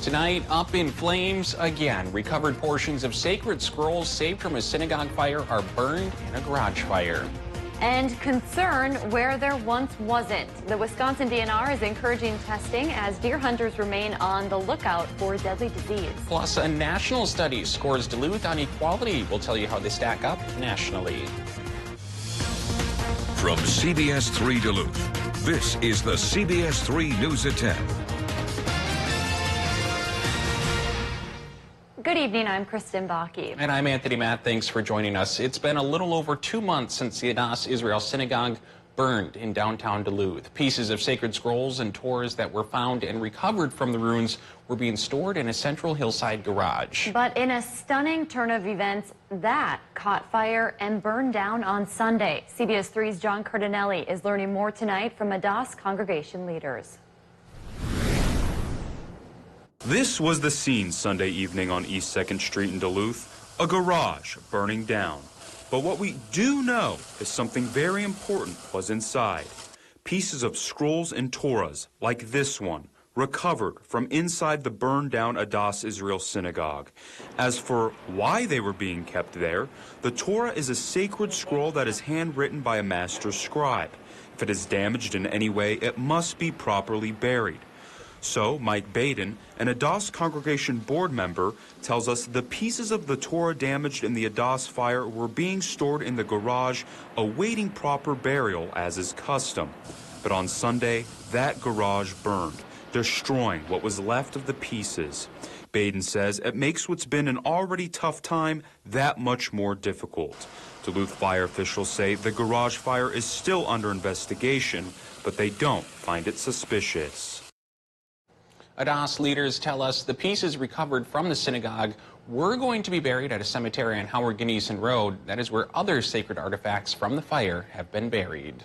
Tonight, up in flames again. Recovered portions of sacred scrolls saved from a synagogue fire are burned in a garage fire. And concern where there once wasn't. The Wisconsin DNR is encouraging testing as deer hunters remain on the lookout for deadly disease. Plus, a national study scores Duluth on equality. We'll tell you how they stack up nationally. From CBS3 Duluth, this is the CBS3 News at 10. Good evening, I'm Kristen Bakke. And I'm Anthony Matt. Thanks for joining us. It's been a little over 2 months since the Adass Israel Synagogue burned in downtown Duluth. Pieces of sacred scrolls and Torahs that were found and recovered from the ruins were being stored in a central hillside garage. But in a stunning turn of events, that caught fire and burned down on Sunday. CBS 3's John Cardinelli is learning more tonight from Adass congregation leaders. This was the scene Sunday evening on East 2nd Street in Duluth, a garage burning down. But what we do know is something very important was inside. Pieces of scrolls and Torahs, like this one, recovered from inside the burned down Adass Israel Synagogue. As for why they were being kept there, the Torah is a sacred scroll that is handwritten by a master scribe. If it is damaged in any way, it must be properly buried. So, Mike Baden, an Adass congregation board member, tells us the pieces of the Torah damaged in the Adass fire were being stored in the garage, awaiting proper burial as is custom. But on Sunday, that garage burned, destroying what was left of the pieces. Baden says it makes what's been an already tough time that much more difficult. Duluth fire officials say the garage fire is still under investigation, but they don't find it suspicious. Adass leaders tell us the pieces recovered from the synagogue were going to be buried at a cemetery on Howard Ganeson Road. That is where other sacred artifacts from the fire have been buried.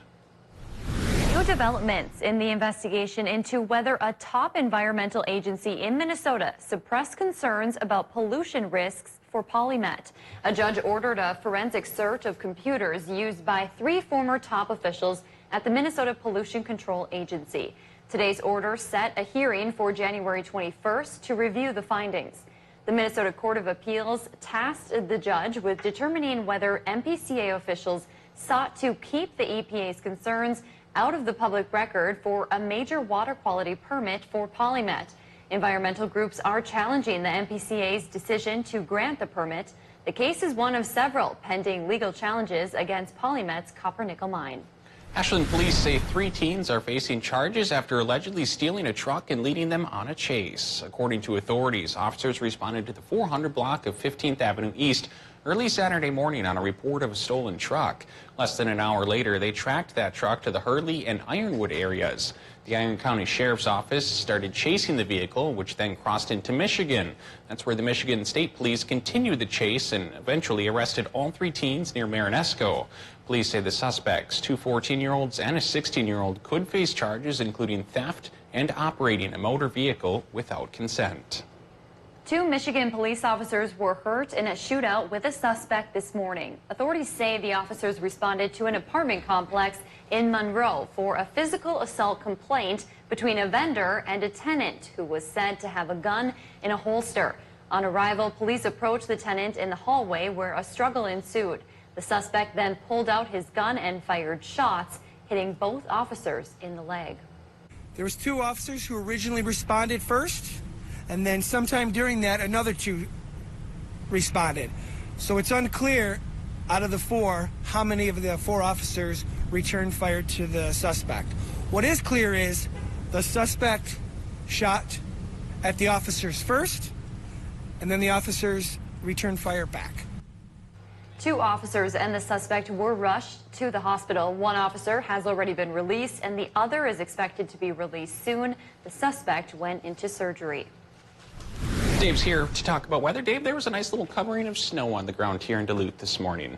New developments in the investigation into whether a top environmental agency in Minnesota suppressed concerns about pollution risks for Polymet. A judge ordered a forensic search of computers used by 3 former top officials at the Minnesota Pollution Control Agency. Today's order set a hearing for January 21st to review the findings. The Minnesota Court of Appeals tasked the judge with determining whether MPCA officials sought to keep the EPA's concerns out of the public record for a major water quality permit for Polymet. Environmental groups are challenging the MPCA's decision to grant the permit. The case is one of several pending legal challenges against Polymet's copper-nickel mine. Ashland police say 3 teens are facing charges after allegedly stealing a truck and leading them on a chase. According to authorities, officers responded to the 400 block of 15th Avenue East early Saturday morning on a report of a stolen truck. Less than an hour later, they tracked that truck to the Hurley and Ironwood areas. The Iron County Sheriff's Office started chasing the vehicle, which then crossed into Michigan. That's where the Michigan State Police continued the chase and eventually arrested all 3 teens near Marinesco. Police say the suspects, 2 14-year-olds and a 16-year-old, could face charges including theft and operating a motor vehicle without consent. 2 Michigan police officers were hurt in a shootout with a suspect this morning. Authorities say the officers responded to an apartment complex in Monroe for a physical assault complaint between a vendor and a tenant who was said to have a gun in a holster. On arrival, police approached the tenant in the hallway where a struggle ensued. The suspect then pulled out his gun and fired shots, hitting both officers in the leg. There was 2 officers who originally responded first, and then sometime during that, another 2 responded. So it's unclear out of the 4 how many of the 4 officers returned fire to the suspect. What is clear is the suspect shot at the officers first, and then the officers returned fire back. 2 officers and the suspect were rushed to the hospital. 1 officer has already been released, and the other is expected to be released soon. The suspect went into surgery. Dave's here to talk about weather. Dave, there was a nice little covering of snow on the ground here in Duluth this morning.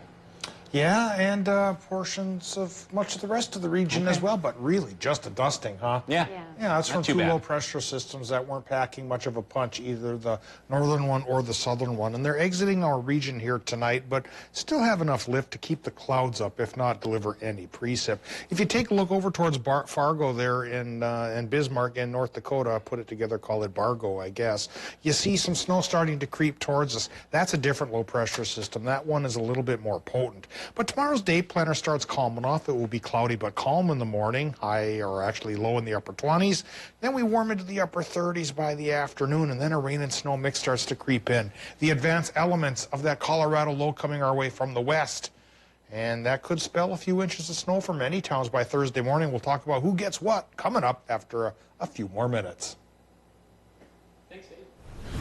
Yeah, and portions of much of the rest of the region as well, but really just a dusting, huh? Yeah. Yeah, that's from Not too two bad. low-pressure systems that weren't packing much of a punch, either the northern one or the southern one. And they're exiting our region here tonight, but still have enough lift to keep the clouds up, if not deliver any precip. If you take a look over towards Fargo there in Bismarck in North Dakota, put it together, call it Bargo, I guess, you see some snow starting to creep towards us. That's a different low-pressure system. That one is a little bit more potent. But tomorrow's day planner starts calming off. It will be cloudy but calm in the morning, high or actually low in the upper 20s. Then we warm into the upper 30s by the afternoon, and then a rain and snow mix starts to creep in. The advanced elements of that Colorado low coming our way from the west. And that could spell a few inches of snow for many towns by Thursday morning. We'll talk about who gets what coming up after a few more minutes.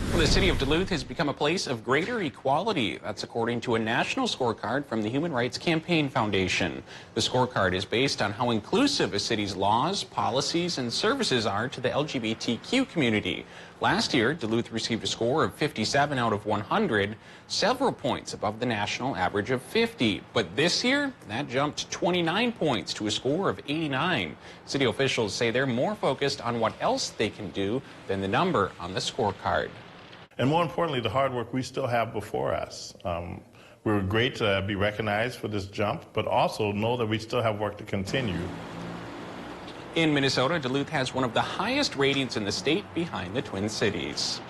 Well, the city of Duluth has become a place of greater equality. That's according to a national scorecard from the Human Rights Campaign Foundation. The scorecard is based on how inclusive a city's laws, policies, and services are to the LGBTQ community. Last year, Duluth received a score of 57 out of 100, several points above the national average of 50. But this year, that jumped 29 points to a score of 89. City officials say they're more focused on what else they can do than the number on the scorecard. And more importantly, the hard work we still have before us. We're great to be recognized for this jump, but also know that we still have work to continue. In Minnesota, Duluth has one of the highest ratings in the state behind the Twin Cities.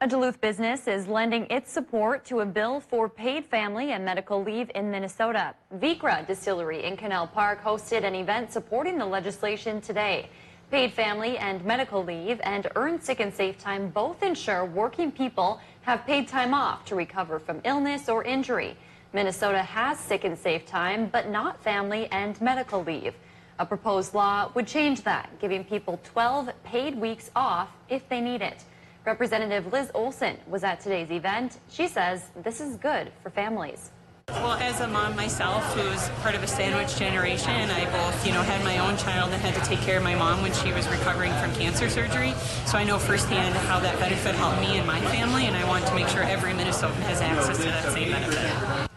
A Duluth business is lending its support to a bill for paid family and medical leave in Minnesota. Vikra Distillery in Canal Park hosted an event supporting the legislation today. Paid family and medical leave and earned sick and safe time both ensure working people have paid time off to recover from illness or injury. Minnesota has sick and safe time, but not family and medical leave. A proposed law would change that, giving people 12 paid weeks off if they need it. Representative Liz Olson was at today's event. She says this is good for families. Well, as a mom myself, who's part of a sandwich generation, I both, had my own child and had to take care of my mom when she was recovering from cancer surgery. So I know firsthand how that benefit helped me and my family, and I want to make sure every Minnesotan has access to that same benefit.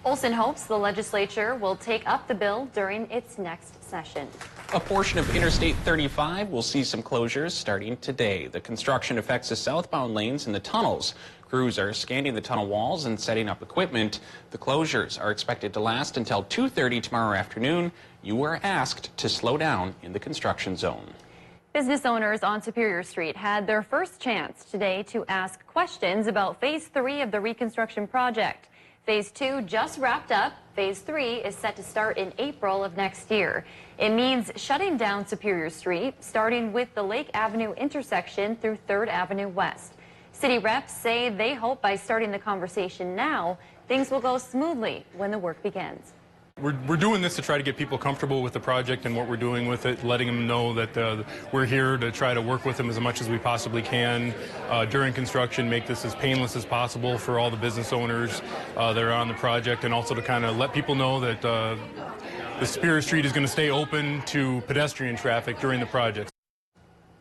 Olson hopes the legislature will take up the bill during its next session. A portion of Interstate 35 will see some closures starting today. The construction affects the southbound lanes and the tunnels. Crews are scanning the tunnel walls and setting up equipment. The closures are expected to last until 2:30 tomorrow afternoon. You are asked to slow down in the construction zone. Business owners on Superior Street had their first chance today to ask questions about Phase 3 of the reconstruction project. Phase 2 just wrapped up. Phase 3 is set to start in April of next year. It means shutting down Superior Street, starting with the Lake Avenue intersection through 3rd Avenue West. City reps say they hope by starting the conversation now, things will go smoothly when the work begins. We're doing this to try to get people comfortable with the project and what we're doing with it, letting them know that we're here to try to work with them as much as we possibly can during construction, make this as painless as possible for all the business owners that are on the project, and also to kind of let people know that the Superior Street is going to stay open to pedestrian traffic during the project.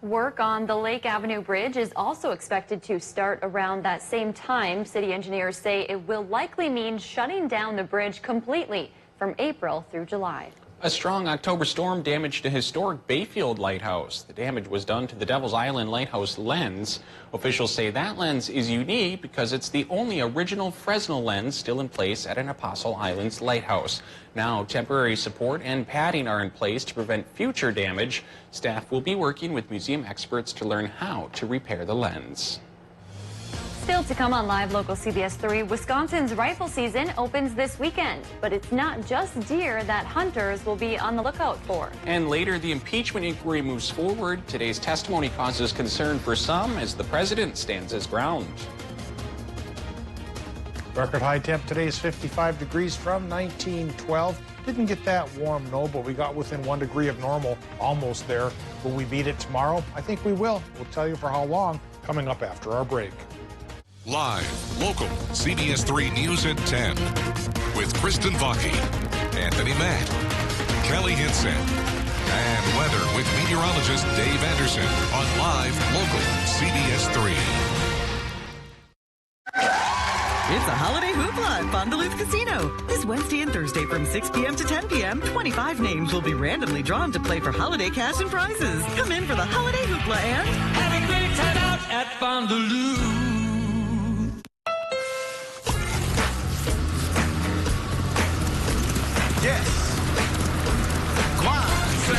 Work on the Lake Avenue Bridge is also expected to start around that same time. City engineers say it will likely mean shutting down the bridge completely from April through July. A strong October storm damaged a historic Bayfield lighthouse. The damage was done to the Devil's Island Lighthouse lens. Officials say that lens is unique because it's the only original Fresnel lens still in place at an Apostle Islands lighthouse. Now, temporary support and padding are in place to prevent future damage. Staff will be working with museum experts to learn how to repair the lens. Still to come on Live Local CBS3, Wisconsin's rifle season opens this weekend, but it's not just deer that hunters will be on the lookout for. And later, the impeachment inquiry moves forward. Today's testimony causes concern for some as the president stands his ground. Record high temp today is 55 degrees from 1912. Didn't get that warm, no, but we got within 1 degree of normal, almost there. Will we beat it tomorrow? I think we will. We'll tell you for how long, coming up after our break. Live, local, CBS3 News at 10 with Kristen Vaki, Anthony Matt, Kelly Hinson, and weather with meteorologist Dave Anderson on Live, local, CBS3. It's a holiday hoopla at Fond du Duluth Casino. This Wednesday and Thursday from 6 p.m. to 10 p.m., 25 names will be randomly drawn to play for holiday cash and prizes. Come in for the holiday hoopla and have a great time out at Fond du Duluth. Yes. Go on, say.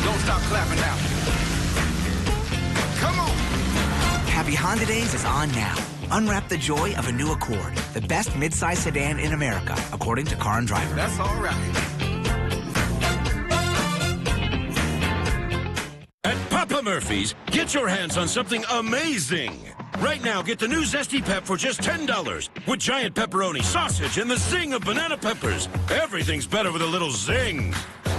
Don't stop clapping now. Come on. Happy Honda Days is on now. Unwrap the joy of a new Accord, the best midsize sedan in America, according to Car and Driver. That's all right. At Papa Murphy's, get your hands on something amazing. Right now, get the new Zesty Pep for just $10 with giant pepperoni, sausage, and the zing of banana peppers. Everything's better with a little zing.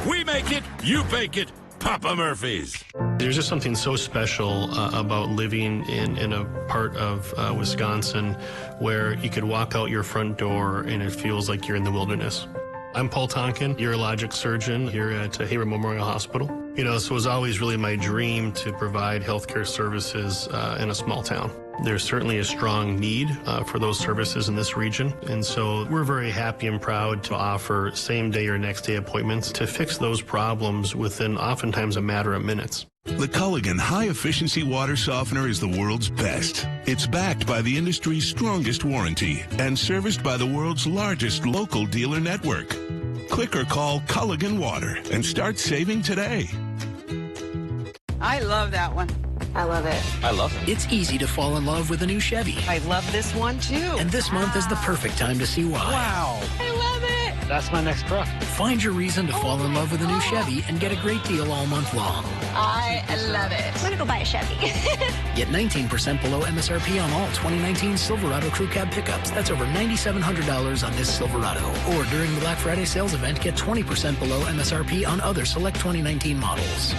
We make it, you bake it, Papa Murphy's. There's just something so special about living in a part of Wisconsin where you could walk out your front door and it feels like you're in the wilderness. I'm Paul Tonkin, urologic surgeon here at Hayward Memorial Hospital. You know, so it was always really my dream to provide healthcare services in a small town. There's certainly a strong need for those services in this region, and so we're very happy and proud to offer same-day or next-day appointments to fix those problems within oftentimes a matter of minutes. The Culligan high-efficiency water softener is the world's best. It's backed by the industry's strongest warranty and serviced by the world's largest local dealer network. Click or call Culligan Water and start saving today. I love that one. I love it. I love it. It's easy to fall in love with a new Chevy. I love this one, too. And this month is the perfect time to see why. Wow. I love it. That's my next truck. Find your reason to fall in love with a new Chevy and get a great deal all month long. I love it. I'm going to go buy a Chevy. Get 19% below MSRP on all 2019 Silverado Crew Cab pickups. That's over $9,700 on this Silverado. Or during the Black Friday sales event, get 20% below MSRP on other select 2019 models.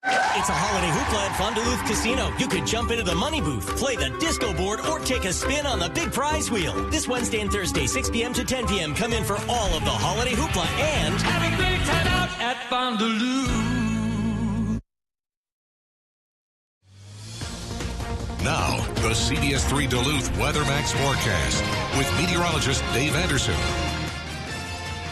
It's a holiday hoopla at Fond du Duluth Casino. You could jump into the money booth, play the disco board, or take a spin on the big prize wheel. This Wednesday and Thursday, 6 p.m. to 10 p.m. Come in for all of the holiday hoopla and have a great time out at Fond du Duluth. Now, the CBS3 Duluth Weather Max forecast with meteorologist Dave Anderson.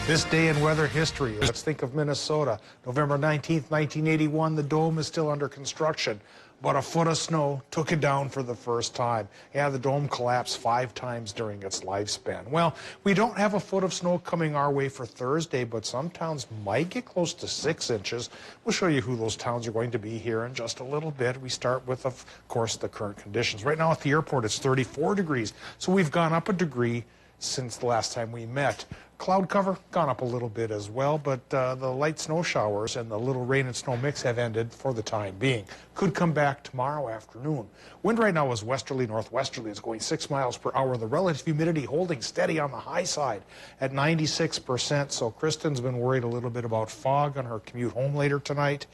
This day in weather history, let's think of Minnesota. November 19th, 1981, the dome is still under construction, but a foot of snow took it down for the first time. Yeah, the dome collapsed 5 times during its lifespan. Well, we don't have a foot of snow coming our way for Thursday, but some towns might get close to 6 inches. We'll show you who those towns are going to be here in just a little bit. We start with, of course, the current conditions. Right now at the airport, it's 34 degrees, so we've gone up a degree since the last time we met. Cloud cover gone up a little bit as well, but the light snow showers and the little rain and snow mix have ended for the time being. Could come back tomorrow afternoon. Wind right now is westerly northwesterly. It's going 6 miles per hour. The relative humidity holding steady on the high side at 96%. So Kristen's been worried a little bit about fog on her commute home later tonight.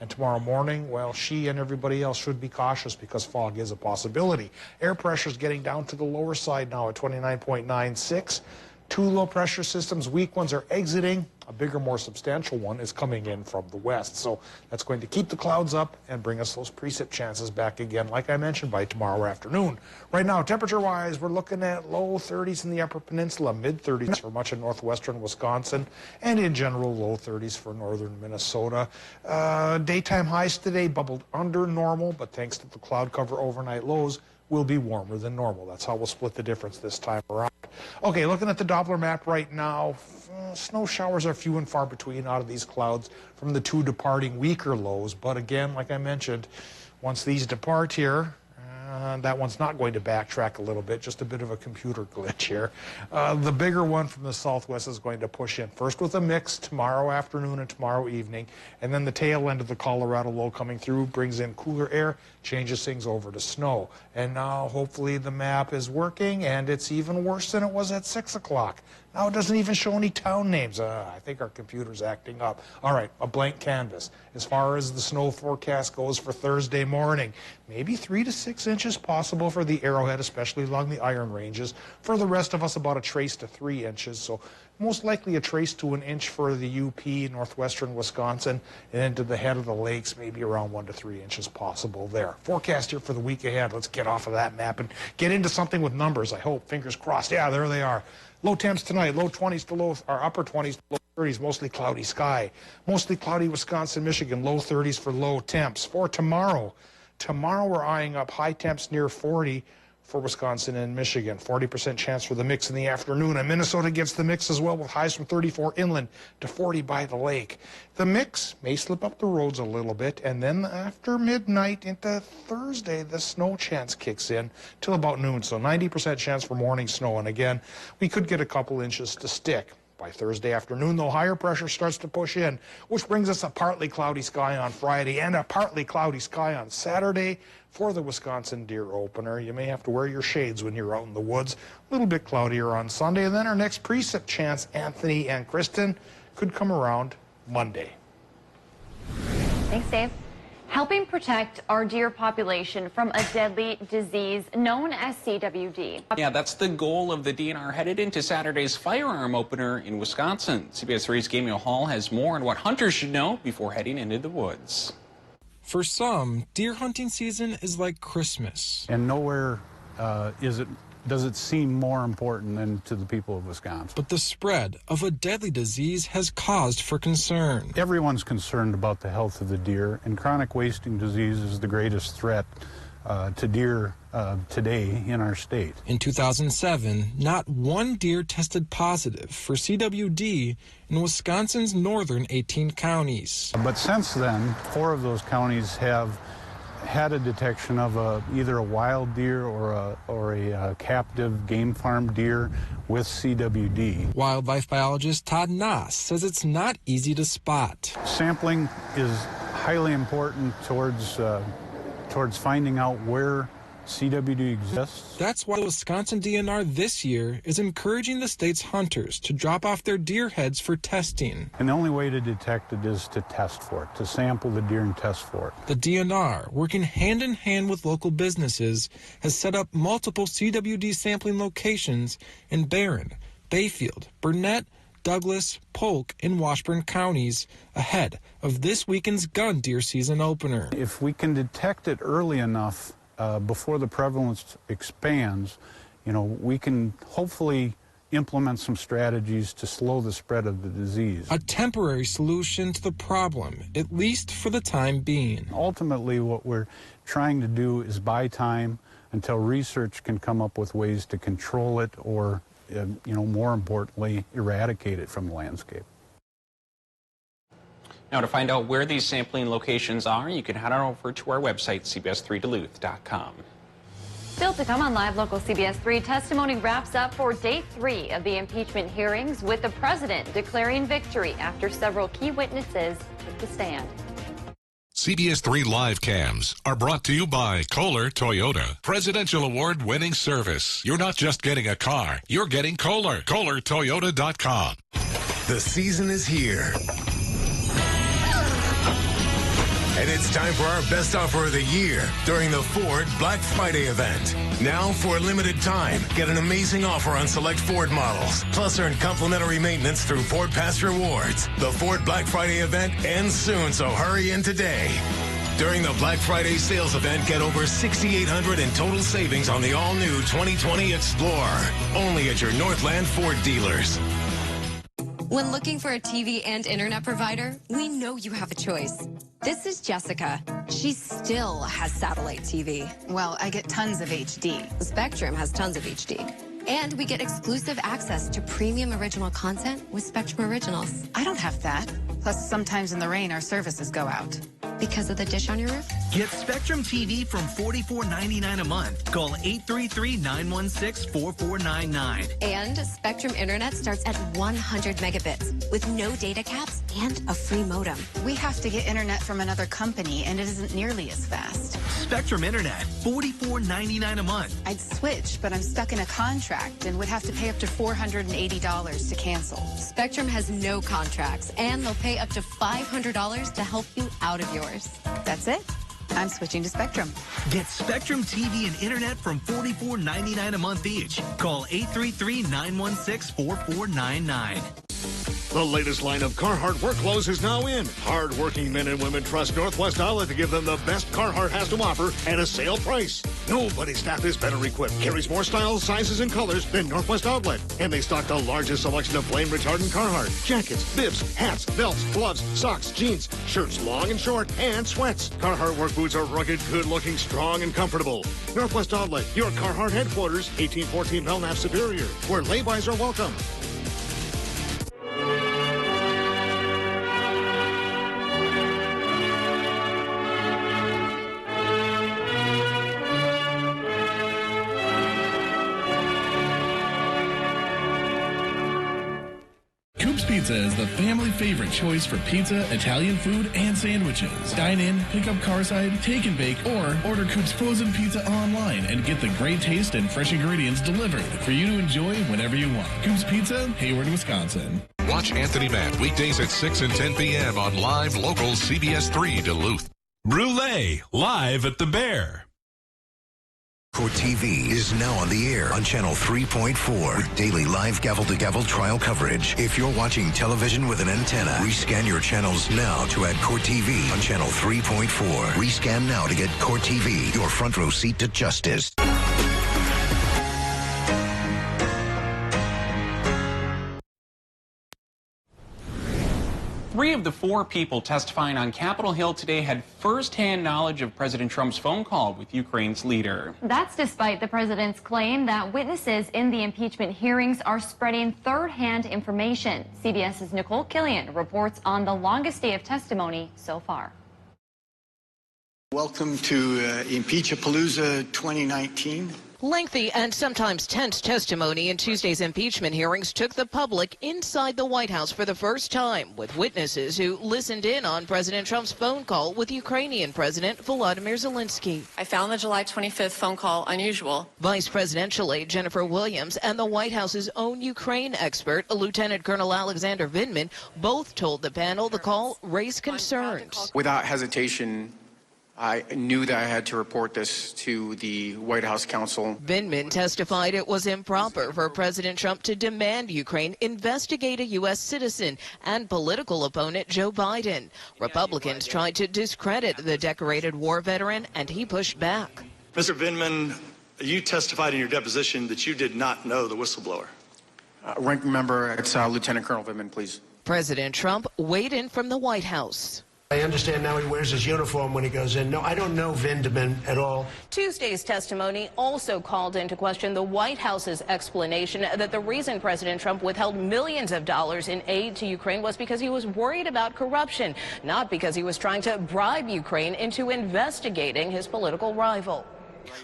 And tomorrow morning, well, she and everybody else should be cautious because fog is a possibility. Air pressure is getting down to the lower side now at 29.96. 2 low pressure systems, weak ones are exiting. A bigger, more substantial one is coming in from the west. So that's going to keep the clouds up and bring us those precip chances back again, like I mentioned, by tomorrow afternoon. Right now, temperature-wise, we're looking at low 30s in the Upper Peninsula, mid-30s for much of northwestern Wisconsin, and in general, low 30s for northern Minnesota. Daytime highs today bubbled under normal, but thanks to the cloud cover overnight lows, will be warmer than normal. That's how we'll split the difference this time around. Okay, looking at the Doppler map right now, snow showers are few and far between out of these clouds from the 2 departing weaker lows. But again, like I mentioned, once these depart here, that one's not going to backtrack a little bit, just a bit of a computer glitch here. The bigger one from the southwest is going to push in, first with a mix tomorrow afternoon and tomorrow evening, and then the tail end of the Colorado low coming through brings in cooler air, changes things over to snow. And now hopefully the map is working, and it's even worse than it was at 6 o'clock. Now it doesn't even show any town names. I think our computer's acting up. All right, a blank canvas. As far as the snow forecast goes for Thursday morning, maybe 3 to 6 inches possible for the Arrowhead, especially along the Iron Ranges. For the rest of us, about a trace to 3 inches. So most likely a trace to an inch for the UP, northwestern Wisconsin, and then to the head of the lakes, maybe around 1 to 3 inches possible there. Forecast here for the week ahead. Let's get off of that map and get into something with numbers, I hope. Fingers crossed. Yeah, there they are. Low temps tonight, low 20s to upper 20s to low 30s, mostly cloudy sky. Mostly cloudy Wisconsin, Michigan, low 30s for low temps. For tomorrow, we're eyeing up high temps near 40 for Wisconsin and Michigan. 40% chance for the mix in the afternoon. And Minnesota gets the mix as well with highs from 34 inland to 40 by the lake. The mix may slip up the roads a little bit, and then after midnight into Thursday, the snow chance kicks in till about noon. So 90% chance for morning snow. And again, we could get a couple inches to stick. By Thursday afternoon, though, higher pressure starts to push in, which brings us a partly cloudy sky on Friday and a partly cloudy sky on Saturday for the Wisconsin Deer opener. You may have to wear your shades when you're out in the woods. A little bit cloudier on Sunday, and then our next precip chance, Anthony and Kristen, could come around Monday. Thanks, Dave. Helping protect our deer population from a deadly disease known as CWD. Yeah, that's the goal of the DNR headed into Saturday's firearm opener in Wisconsin. CBS3's Gamio Hall has more on what hunters should know before heading into the woods. For some, deer hunting season is like Christmas. And nowhere does it seem more important than to the people of Wisconsin. But the spread of a deadly disease has caused for concern. Everyone's concerned about the health of the deer, and chronic wasting disease is the greatest threat to deer today in our state. In 2007, not one deer tested positive for CWD in Wisconsin's northern 18 counties. But since then, 4 of those counties have had a detection of either a wild deer or a captive game farm deer with CWD. Wildlife biologist Todd Noss says it's not easy to spot. Sampling is highly important towards finding out where CWD exists. That's why the Wisconsin DNR this year is encouraging the state's hunters to drop off their deer heads for testing. And the only way to detect it is to test for it, to sample the deer and test for it. The DNR, working hand in hand with local businesses, has set up multiple CWD sampling locations in Barron, Bayfield, Burnett, Douglas, Polk, and Washburn counties ahead of this weekend's gun deer season opener. If we can detect it early enough before the prevalence expands, we can hopefully implement some strategies to slow the spread of the disease. A temporary solution to the problem, at least for the time being. Ultimately, what we're trying to do is buy time until research can come up with ways to control it or, more importantly, eradicate it from the landscape. Now, to find out where these sampling locations are, you can head on over to our website, CBS3Duluth.com. Still to come on Live Local CBS 3, testimony wraps up for day 3 of the impeachment hearings with the president declaring victory after several key witnesses took the stand. CBS 3 live cams are brought to you by Kohler Toyota. Presidential award-winning service. You're not just getting a car, you're getting Kohler. KohlerToyota.com. The season is here. And it's time for our best offer of the year during the Ford Black Friday event. Now, for a limited time, get an amazing offer on select Ford models. Plus, earn complimentary maintenance through Ford Pass Rewards. The Ford Black Friday event ends soon, so hurry in today. During the Black Friday sales event, get over $6,800 in total savings on the all-new 2020 Explorer. Only at your Northland Ford dealers. When looking for a TV and internet provider, we know you have a choice. This is Jessica. She still has satellite TV. Well, I get tons of HD. Spectrum has tons of HD. And we get exclusive access to premium original content with Spectrum Originals. I don't have that. Plus, sometimes in the rain, our services go out. Because of the dish on your roof? Get Spectrum TV from $44.99 a month. Call 833-916-4499. And Spectrum Internet starts at 100 megabits with no data caps and a free modem. We have to get internet from another company, and it isn't nearly as fast. Spectrum Internet, $44.99 a month. I'd switch, but I'm stuck in a contract and would have to pay up to $480 to cancel. Spectrum has no contracts, and they'll pay up to $500 to help you out of yours. That's it. I'm switching to Spectrum. Get Spectrum TV and Internet from $44.99 a month each. Call 833-916-4499. The latest line of Carhartt work clothes is now in. Hard-working men and women trust Northwest Outlet to give them the best Carhartt has to offer at a sale price. Nobody's staff is better equipped, carries more styles, sizes, and colors than Northwest Outlet. And they stock the largest selection of flame-retardant Carhartt. Jackets, bibs, hats, belts, gloves, socks, jeans, shirts long and short, and sweats. Carhartt work boots are rugged, good-looking, strong, and comfortable. Northwest Outlet, your Carhartt headquarters, 1814 Belknap Superior, where laybys are welcome. Pizza is the family favorite choice for pizza, Italian food, and sandwiches. Dine in, pick up carside, take and bake, or order Coop's frozen pizza online and get the great taste and fresh ingredients delivered for you to enjoy whenever you want. Coop's Pizza, Hayward, Wisconsin. Watch Anthony Matt weekdays at 6 and 10 p.m. on live local CBS3 Duluth. Brûlée, live at the Bear. Court TV is now on the air on Channel 3.4 with daily live gavel-to-gavel trial coverage. If you're watching television with an antenna, rescan your channels now to add Court TV on Channel 3.4. Rescan now to get Court TV, your front row seat to justice. 3 of the 4 people testifying on Capitol Hill today had first-hand knowledge of President Trump's phone call with Ukraine's leader. That's despite the president's claim that witnesses in the impeachment hearings are spreading third-hand information. CBS's Nicole Killian reports on the longest day of testimony so far. Welcome to Impeach-a-Palooza 2019. Lengthy and sometimes tense testimony in Tuesday's impeachment hearings took the public inside the White House for the first time, with witnesses who listened in on President Trump's phone call with Ukrainian President Volodymyr Zelensky. I found the July 25th phone call unusual. Vice Presidential Aide Jennifer Williams and the White House's own Ukraine expert, Lieutenant Colonel Alexander Vindman, both told the panel the call raised concerns. Without hesitation, I knew that I had to report this to the White House counsel. Vindman testified it was improper for President Trump to demand Ukraine investigate a U.S. citizen and political opponent Joe Biden. Republicans tried to discredit the decorated war veteran, and he pushed back. Mr. Vindman, you testified in your deposition that you did not know the whistleblower. Ranking member, it's Lieutenant Colonel Vindman, please. President Trump weighed in from the White House. I understand now he wears his uniform when he goes in. No, I don't know Vindman at all. Tuesday's testimony also called into question the White House's explanation that the reason President Trump withheld millions of dollars in aid to Ukraine was because he was worried about corruption, not because he was trying to bribe Ukraine into investigating his political rival.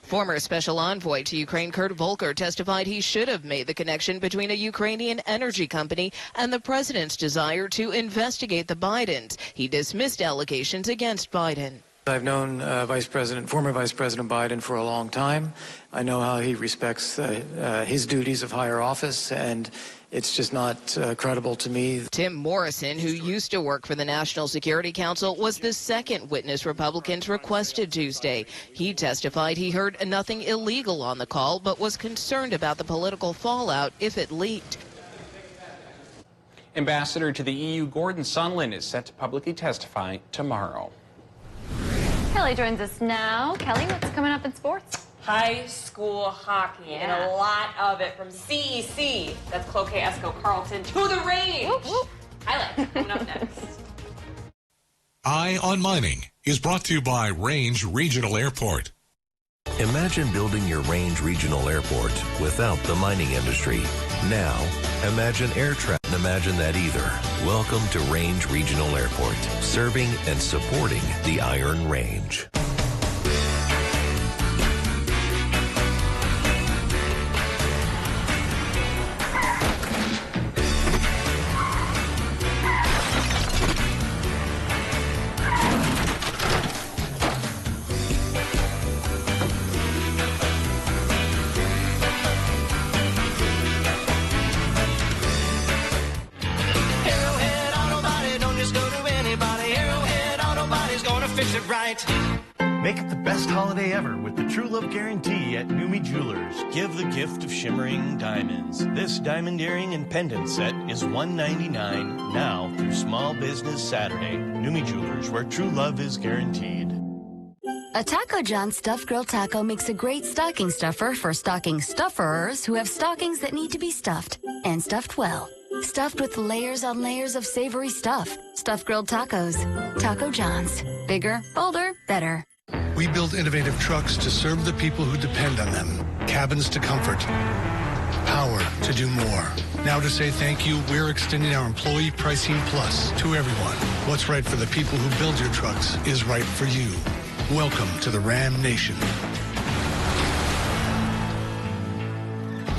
Former Special Envoy to Ukraine Kurt Volker testified he should have made the connection between a Ukrainian energy company and the president's desire to investigate the Bidens. He dismissed allegations against Biden. I've known former Vice President Biden for a long time. I know how he respects his duties of higher office, and it's just not credible to me. Tim Morrison, who used to work for the National Security Council, was the second witness Republicans requested Tuesday. He testified he heard nothing illegal on the call, but was concerned about the political fallout if it leaked. Ambassador to the EU Gordon Sondland is set to publicly testify tomorrow. Kelly joins us now. Kelly, what's coming up in sports? High school hockey, and a lot of it from CEC, that's Cloquet, Esco, Carleton, to the range. Whoop, whoop. Highlights coming up next. Eye on Mining is brought to you by Range Regional Airport. Imagine building your Range Regional Airport without the mining industry. Now, imagine air travel. Imagine that either. Welcome to Range Regional Airport, serving and supporting the Iron Range. use it right. Make it the best holiday ever with the True Love Guarantee at Numi Jewelers. Give the gift of shimmering diamonds. This diamond earring and pendant set is $199 now through Small Business Saturday. Numi Jewelers, where true love is guaranteed. A Taco John's Stuffed Grilled Taco makes a great stocking stuffer for stocking stuffers who have stockings that need to be stuffed, and stuffed well. Stuffed with layers on layers of savory stuff. Stuffed grilled tacos. Taco John's. Bigger, bolder, better. We build innovative trucks to serve the people who depend on them. Cabins to comfort. Power to do more. Now to say thank you, we're extending our Employee Pricing Plus to everyone. What's right for the people who build your trucks is right for you. Welcome to the Ram Nation.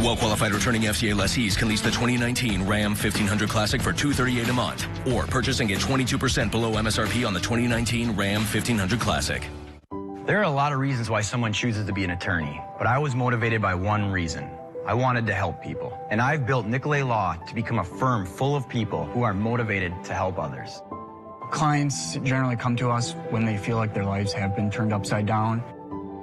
Well-qualified returning FCA lessees can lease the 2019 Ram 1500 Classic for $238 a month, or purchase and get 22% below MSRP on the 2019 Ram 1500 Classic. There are a lot of reasons why someone chooses to be an attorney, but I was motivated by one reason. I wanted to help people. And I've built Nicolay Law to become a firm full of people who are motivated to help others. Clients generally come to us when they feel like their lives have been turned upside down.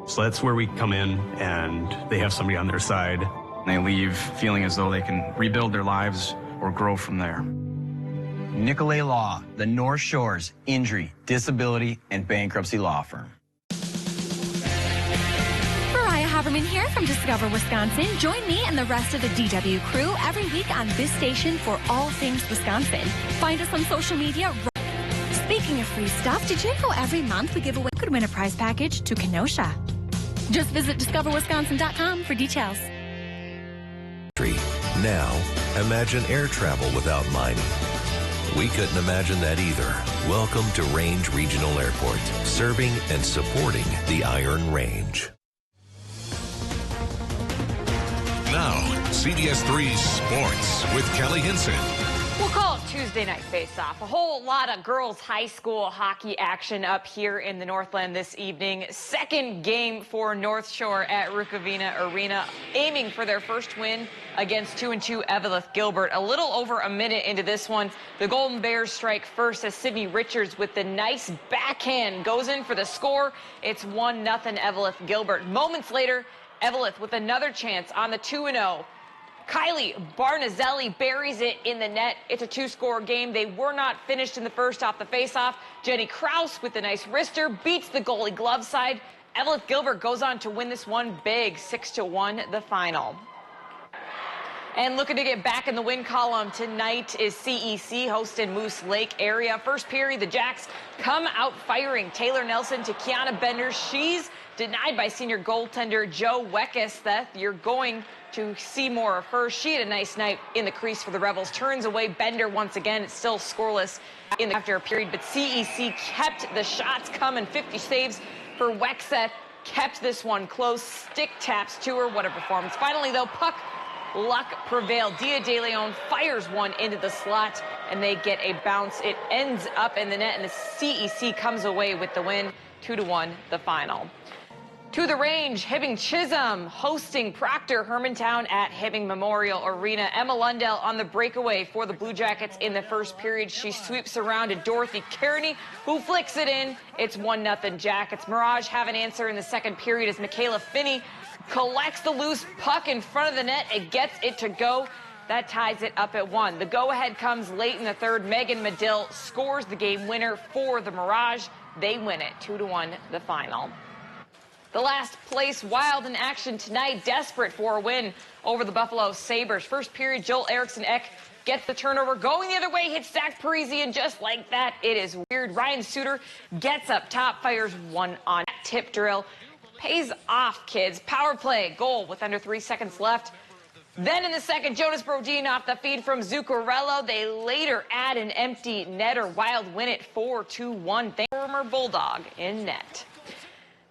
So that's where we come in and they have somebody on their side. They leave feeling as though they can rebuild their lives or grow from there. Nicolay Law, the North Shore's injury, disability, and bankruptcy law firm. Haberman here from Discover Wisconsin. Join me and the rest of the DW crew every week on this station for all things Wisconsin. Find us on social media. Speaking of free stuff, did you know every month we give away could win a prize package to Kenosha? Just visit discoverwisconsin.com for details. Now, imagine air travel without mining. We couldn't imagine that either. Welcome to Range Regional Airport, serving and supporting the Iron Range. Now, CBS3 Sports with Kelly Hinson. We'll call it Tuesday Night Face-Off. A whole lot of girls' high school hockey action up here in the Northland this evening. Second game for North Shore at Rukavina Arena, aiming for their first win against 2-2 Evelyn Gilbert. A little over a minute into this one, the Golden Bears strike first as Sydney Richards with the nice backhand goes in for the score. It's 1-0 Evelyn Gilbert. Moments later, Evelyn with another chance on the 2-0. Kylie Barnazelli buries it in the net. It's a two-score game. They were not finished in the first off the face-off. Jenny Kraus with the nice wrister beats the goalie glove side. Evelyn Gilbert goes on to win this one big, 6-1 the final. And looking to get back in the win column tonight is CEC hosting Moose Lake area. First period, the Jacks come out firing. Taylor Nelson to Kiana Bender. She's denied by senior goaltender Joe Weckes. You're going to see more of her. She had a nice night in the crease for the Rebels. Turns away Bender once again. It's still scoreless in the after a period, but CEC kept the shots coming. 50 saves for Weckes. Kept this one close. Stick taps to her. What a performance. Finally, though, puck luck prevailed. Dia De Leon fires one into the slot, and they get a bounce. It ends up in the net, and the CEC comes away with the win. 2-1 the final. To the range, Hibbing Chisholm hosting Proctor Hermantown at Hibbing Memorial Arena. Emma Lundell on the breakaway for the Blue Jackets in the first period. She sweeps around to Dorothy Kearney, who flicks it in. It's 1-0 Jackets. Mirage have an answer in the second period as Michaela Finney collects the loose puck in front of the net. It gets it to go. That ties it up at 1. The go-ahead comes late in the third. Megan Medill scores the game winner for the Mirage. They win it 2-1 the final. The last place Wild in action tonight, desperate for a win over the Buffalo Sabres. First period, Joel Eriksson-Ek gets the turnover, going the other way, hits Zach Parisi, and just like that, it is weird. Ryan Suter gets up top, fires one on tip drill. Pays off, kids. Power play, goal with under 3 seconds left. Then in the second, Jonas Brodin off the feed from Zuccarello. They later add an empty netter. Wild win it 4-1. Former Bulldog in net.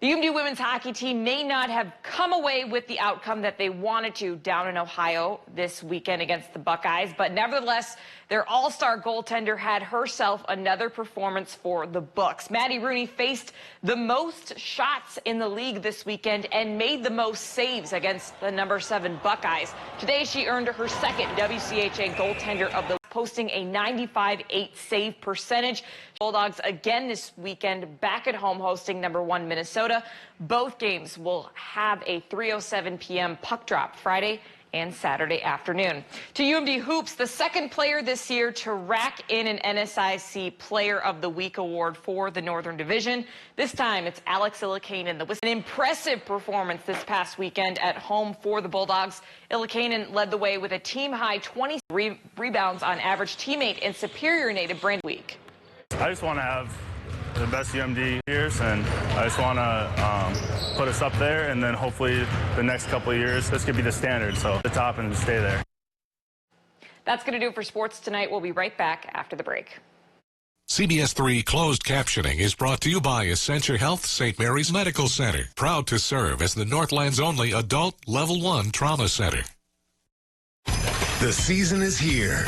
The UMD women's hockey team may not have come away with the outcome that they wanted to down in Ohio this weekend against the Buckeyes, but nevertheless, their all-star goaltender had herself another performance for the books. Maddie Rooney faced the most shots in the league this weekend and made the most saves against the number 7 Buckeyes. Today, she earned her second WCHA goaltender of the posting a 95.8 save percentage. Bulldogs again this weekend, back at home hosting #1 Minnesota. Both games will have a 3:07 p.m. puck drop Friday and Saturday afternoon. To UMD Hoops, the second player this year to rack in an NSIC Player of the Week award for the Northern Division. This time it's Alex Ilikainen. An impressive performance this past weekend at home for the Bulldogs. Ilikainen led the way with a team-high 20 rebounds on average, teammate and Superior native Brandon Week. I just want to have the best UMD years, and I just want to put us up there, and then hopefully the next couple of years this could be the standard, so the top and stay there. That's going to do it for sports tonight. We'll be right back after the break. CBS3 closed captioning is brought to you by Essentia Health St. Mary's Medical Center, proud to serve as the Northland's only adult Level 1 trauma center. The season is here.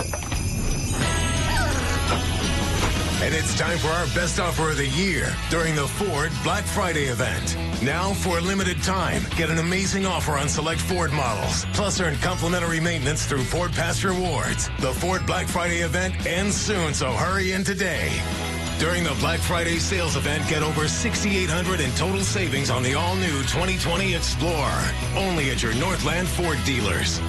And it's time for our best offer of the year during the Ford Black Friday event. Now, for a limited time, get an amazing offer on select Ford models. Plus, earn complimentary maintenance through Ford Pass Rewards. The Ford Black Friday event ends soon, so hurry in today. During the Black Friday sales event, get over $6,800 in total savings on the all-new 2020 Explorer. Only at your Northland Ford dealers.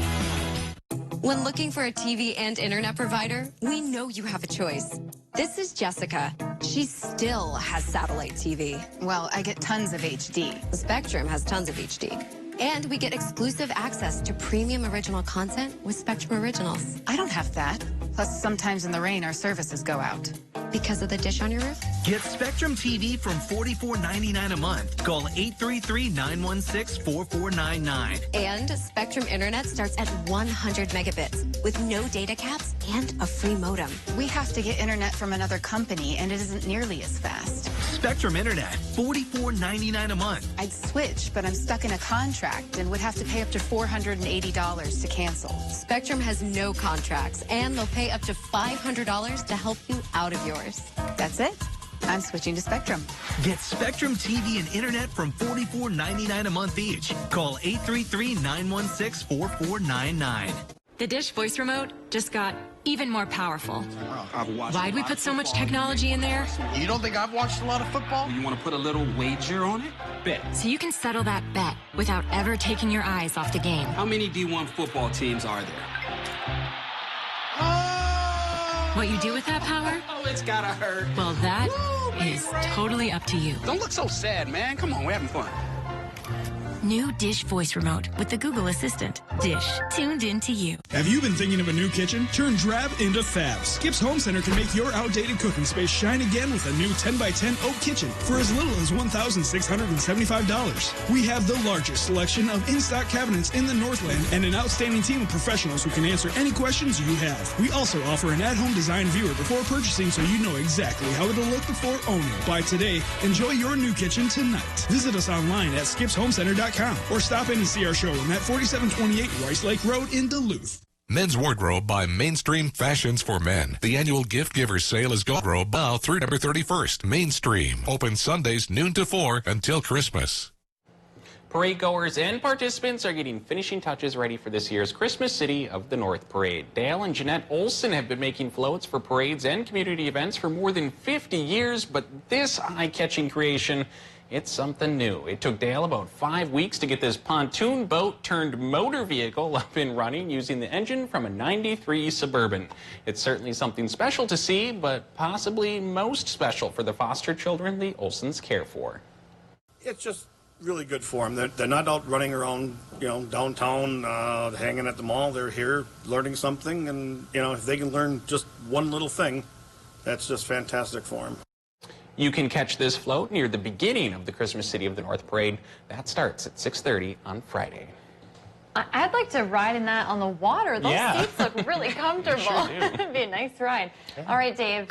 When looking for a TV and internet provider, we know you have a choice. This is Jessica. She still has satellite TV. Well, I get tons of HD. Spectrum has tons of HD. And we get exclusive access to premium original content with Spectrum Originals. I don't have that. Plus, sometimes in the rain, our services go out. Because of the dish on your roof? Get Spectrum TV from $44.99 a month. Call 833-916-4499. And Spectrum Internet starts at 100 megabits with no data caps and a free modem. We have to get internet from another company, and it isn't nearly as fast. Spectrum Internet, $44.99 a month. I'd switch, but I'm stuck in a contract and would have to pay up to $480 to cancel. Spectrum has no contracts, and they'll pay up to $500 to help you out of yours. That's it. I'm switching to Spectrum. Get Spectrum TV and Internet from $44.99 a month each. Call 833-916-4499. The Dish voice remote just got even more powerful. Why'd we put so much technology in there? You don't think I've watched a lot of football? You want to put a little wager on it? Bet. So you can settle that bet without ever taking your eyes off the game. How many D1 football teams are there? What you do with that power? Oh, it's gotta hurt. Well, that is totally up to you. Don't look so sad, man. Come on, we're having fun. New Dish voice remote with the Google Assistant. Dish, tuned into you. Have you been thinking of a new kitchen? Turn drab into fab. Skip's Home Center can make your outdated cooking space shine again with a new 10x10 oak kitchen for as little as $1,675. We have the largest selection of in-stock cabinets in the Northland and an outstanding team of professionals who can answer any questions you have. We also offer an at-home design viewer before purchasing so you know exactly how it'll look before owning. Buy today. Enjoy your new kitchen tonight. Visit us online at skipshomecenter.com. or stop in and see our showroom at 4728 Rice Lake Road in Duluth. Men's Wardrobe by Mainstream Fashions for Men. The annual gift givers sale is going now through November 31st. Mainstream. Open Sundays noon to 4 until Christmas. Parade goers and participants are getting finishing touches ready for this year's Christmas City of the North Parade. Dale and Jeanette Olson have been making floats for parades and community events for more than 50 years, but this eye-catching creation, it's something new. It took Dale about 5 weeks to get this pontoon boat turned motor vehicle up and running using the engine from a '93 Suburban. It's certainly something special to see, but possibly most special for the foster children the Olsons care for. It's just really good for them. They're not out running around, downtown, hanging at the mall. They're here learning something, and, if they can learn just one little thing, that's just fantastic for them. You can catch this float near the beginning of the Christmas City of the North Parade. That starts at 6:30 on Friday. I'd like to ride in that on the water. Those seats look really comfortable. Sure do. It'd be a nice ride. Yeah. All right, Dave.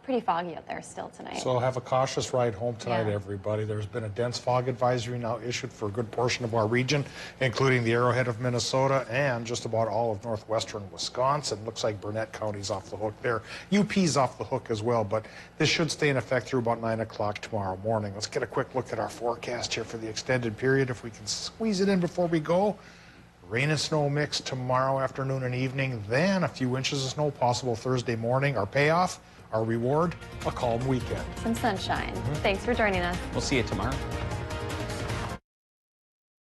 Pretty foggy out there still tonight. So have a cautious ride home tonight, Yeah. everybody. There's been a dense fog advisory now issued for a good portion of our region, including the arrowhead of Minnesota and just about all of northwestern Wisconsin. Looks like Burnett County's off the hook there. UP's off the hook as well, but this should stay in effect through about 9 o'clock tomorrow morning. Let's get a quick look at our forecast here for the extended period, if we can squeeze it in before we go. Rain and snow mix tomorrow afternoon and evening, then a few inches of snow possible Thursday morning. Our payoff, our reward, a calm weekend. Some sunshine. Thanks for joining us. We'll see you tomorrow.